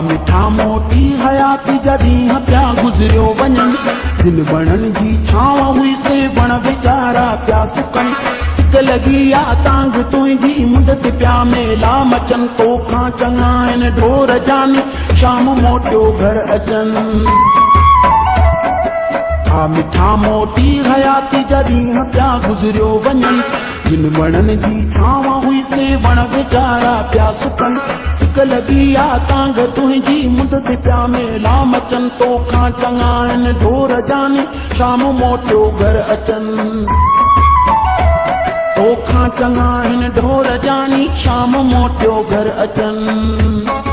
मिठा मोटी हयाती जा ॾींहं पिया गुज़रियो वञनि जिन वणनि जी छांव हुई से वण वीचारा पिया सुकनि सिक लॻी आ तांग तुंहिंजी मुंड ते पिया मेला मचनि तोखां चङा आहिनि ढोर जानी शाम मोटियो घर अचनि मिठा मोटी हयाती जा ॾींहं पिया गुज़रियो वञनि जिन वणनि जी छांव हुई से वण वीचारा पिया सुकनि सिक लॻी आ तांग तुंहिंजी मुंड ते पिया मेला मचनि तोखां चङा आहिनि ढोर जानी शाम मोटियो घर अचनि तोखां चङा आहिनि ढोर जानी शाम मोटियो घर अचनि